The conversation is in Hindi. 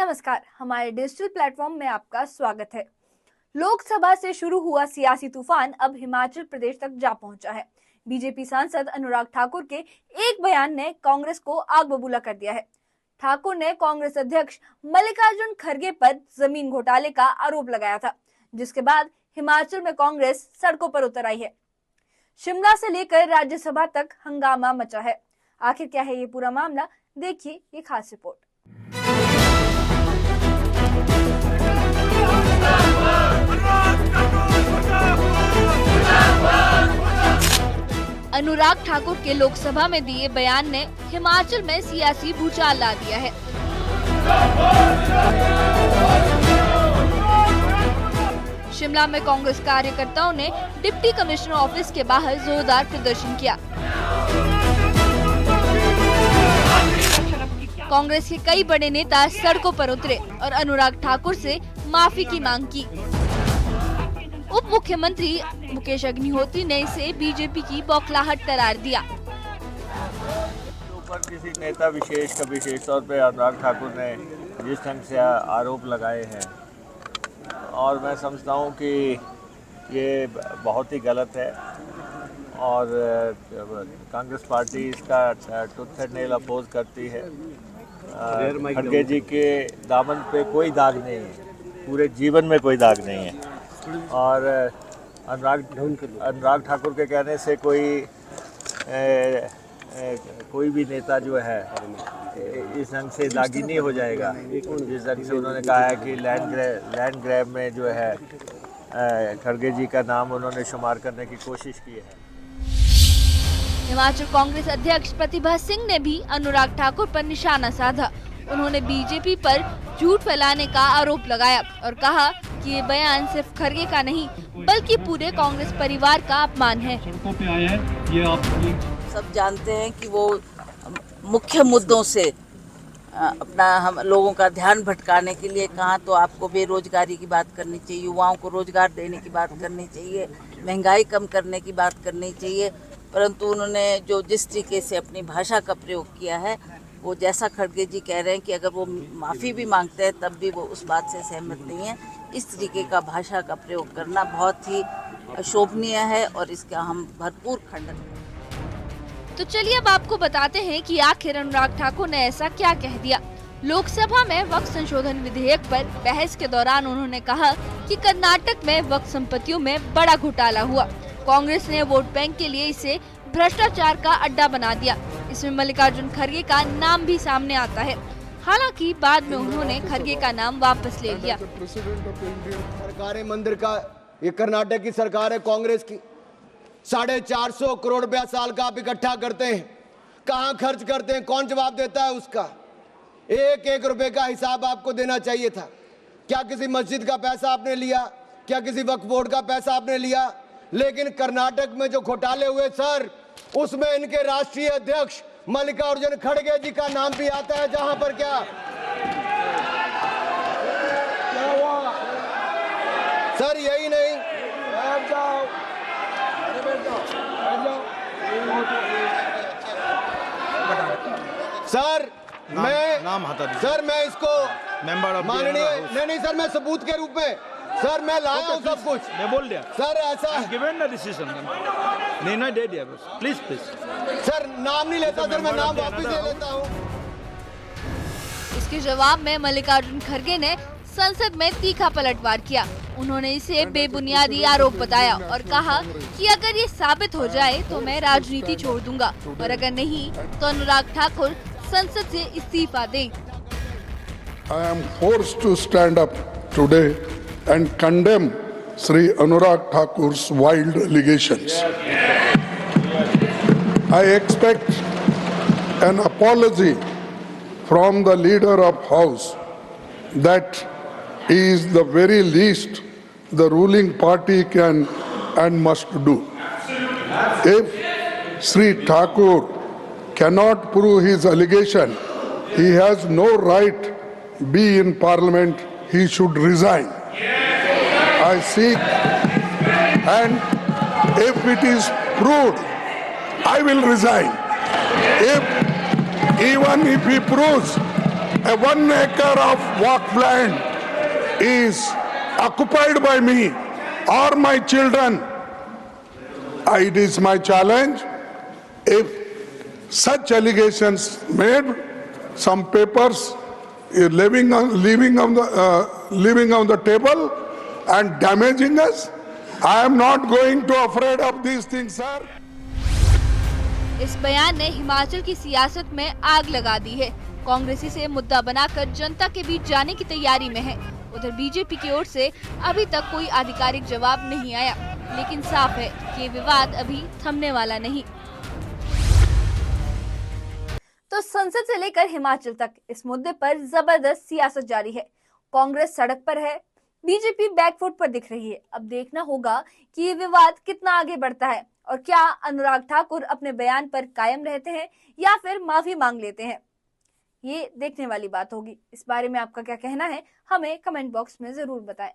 नमस्कार, हमारे डिजिटल प्लेटफॉर्म में आपका स्वागत है। लोकसभा से शुरू हुआ सियासी तूफान अब हिमाचल प्रदेश तक जा पहुंचा है। बीजेपी सांसद अनुराग ठाकुर के एक बयान ने कांग्रेस को आग बबूला कर दिया है। ठाकुर ने कांग्रेस अध्यक्ष मल्लिकार्जुन खड़गे पर जमीन घोटाले का आरोप लगाया था, जिसके बाद हिमाचल में कांग्रेस सड़कों पर उतर आई है। शिमला से लेकर राज्यसभा तक हंगामा मचा है। आखिर क्या है ये पूरा मामला, देखिए ये खास रिपोर्ट। अनुराग ठाकुर के लोकसभा में दिए बयान ने हिमाचल में सियासी भूचाल ला दिया है। शिमला में कांग्रेस कार्यकर्ताओं ने डिप्टी कमिश्नर ऑफिस के बाहर जोरदार प्रदर्शन किया। कांग्रेस के कई बड़े नेता सड़कों पर उतरे और अनुराग ठाकुर से माफी की मांग की। उप मुख्यमंत्री मुकेश अग्निहोत्री ने इसे बीजेपी की बौखलाहट करार दिया। ऊपर किसी नेता विशेष का विशेष तौर पे अनुराग ठाकुर ने जिस ढंग से आरोप लगाए हैं, और मैं समझता हूँ कि ये बहुत ही गलत है और कांग्रेस पार्टी इसका टूथ एंड नेल अपोज करती है। खड़गे जी के दामन पे कोई दाग नहीं है, पूरे जीवन में कोई दाग नहीं है, और अनुराग ठाकुर के कहने से कोई भी नेता जो है इस ढंग से दागी नहीं हो जाएगा। जिस ढंग से उन्होंने कहा है कि लैंड ग्रैब में जो है खड़गे जी का नाम उन्होंने शुमार करने की कोशिश की है। हिमाचल कांग्रेस अध्यक्ष प्रतिभा सिंह ने भी अनुराग ठाकुर पर निशाना साधा। उन्होंने बीजेपी पर झूठ फैलाने का आरोप लगाया और कहा कि ये बयान सिर्फ खड़गे का नहीं बल्कि पूरे कांग्रेस परिवार का अपमान है। सड़कों पे आए हैं, ये आप सब जानते हैं कि वो मुख्य मुद्दों से अपना हम लोगों का ध्यान भटकाने के लिए कहा तो आपको बेरोजगारी की बात करनी चाहिए, युवाओं को रोजगार देने की बात करनी चाहिए, महंगाई कम करने की बात करनी चाहिए, परंतु उन्होंने जो जिस तरीके से अपनी भाषा का प्रयोग किया है, वो जैसा खड़गे जी कह रहे हैं कि अगर वो माफ़ी भी मांगते हैं तब भी वो उस बात से सहमत नहीं है। इस तरीके का भाषा का प्रयोग करना बहुत ही अशोभनीय है और इसका हम भरपूर खंडन करते। तो चलिए अब आपको बताते हैं कि आखिर अनुराग ठाकुर ने ऐसा क्या कह दिया। लोकसभा में वक्फ संशोधन विधेयक पर बहस के दौरान उन्होंने कहा कि कर्नाटक में वक्फ संपत्तियों में बड़ा घोटाला हुआ। कांग्रेस ने वोट बैंक के लिए इसे भ्रष्टाचार का अड्डा बना दिया। इसमें मल्लिकार्जुन खड़गे का नाम भी सामने आता है। हालांकि बाद में उन्होंने खड़गे का नाम वापस ले लिया। सरकार है मंदिर का, ये कर्नाटक की सरकार है कांग्रेस की। 450 करोड़ रुपया साल का आप इकट्ठा करते हैं, कहाँ खर्च करते हैं, कौन जवाब देता है उसका? एक एक रुपए का हिसाब आपको देना चाहिए था। क्या किसी मस्जिद का पैसा आपने लिया? क्या किसी वक्फ बोर्ड का पैसा आपने लिया? लेकिन कर्नाटक में जो घोटाले हुए सर, उसमें इनके राष्ट्रीय अध्यक्ष मल्लिकार्जुन खड़गे जी का नाम भी आता है। जहां पर क्या हुआ सर? यही नहीं, बैठ जाओ, सर मैं इसको माननीय नहीं सर, मैं सबूत के रूप में सर मैं लाया हूं सब कुछ। मैं बोल दिया सर, ऐसा गिवन द डिसीजन नहीं दे दिया बस। प्लीज सर नाम नहीं लेता सर, मैं नाम वापस ले लेता हूं। इसके जवाब में मल्लिकार्जुन खड़गे ने संसद में तीखा पलटवार किया। उन्होंने इसे बेबुनियादी आरोप बताया और कहा कि अगर ये साबित हो जाए तो मैं राजनीति छोड़ दूंगा, और अगर नहीं तो अनुराग ठाकुर संसद से इस्तीफा दें। I am forced to stand up today and condemn Sri Anurag Thakur's wild allegations. I expect an apology from the leader of House. That is the very least the ruling party can and must do. If Sri Thakur cannot prove his allegation, he has no right be in parliament. He should resign. I seek, and if it is proved, I will resign. Even if he proves a 1 acre of walk land is occupied by me or my children. It is my challenge. If such allegations made, some papers leaving on the table and damaging us, I am not going to afraid of these things, sir. इस बयान ने हिमाचल की सियासत में आग लगा दी है। कांग्रेसी से मुद्दा बनाकर जनता के बीच जाने की तैयारी में है। उधर बीजेपी की ओर से अभी तक कोई आधिकारिक जवाब नहीं आया, लेकिन साफ है कि ये विवाद अभी थमने वाला नहीं। तो संसद से लेकर हिमाचल तक इस मुद्दे पर जबरदस्त सियासत जारी है। कांग्रेस सड़क पर है, बीजेपी बैकफुट पर दिख रही है। अब देखना होगा कि ये विवाद कितना आगे बढ़ता है और क्या अनुराग ठाकुर अपने बयान पर कायम रहते हैं या फिर माफी मांग लेते हैं। ये देखने वाली बात होगी। इस बारे में आपका क्या कहना है, हमें कमेंट बॉक्स में जरूर बताएं।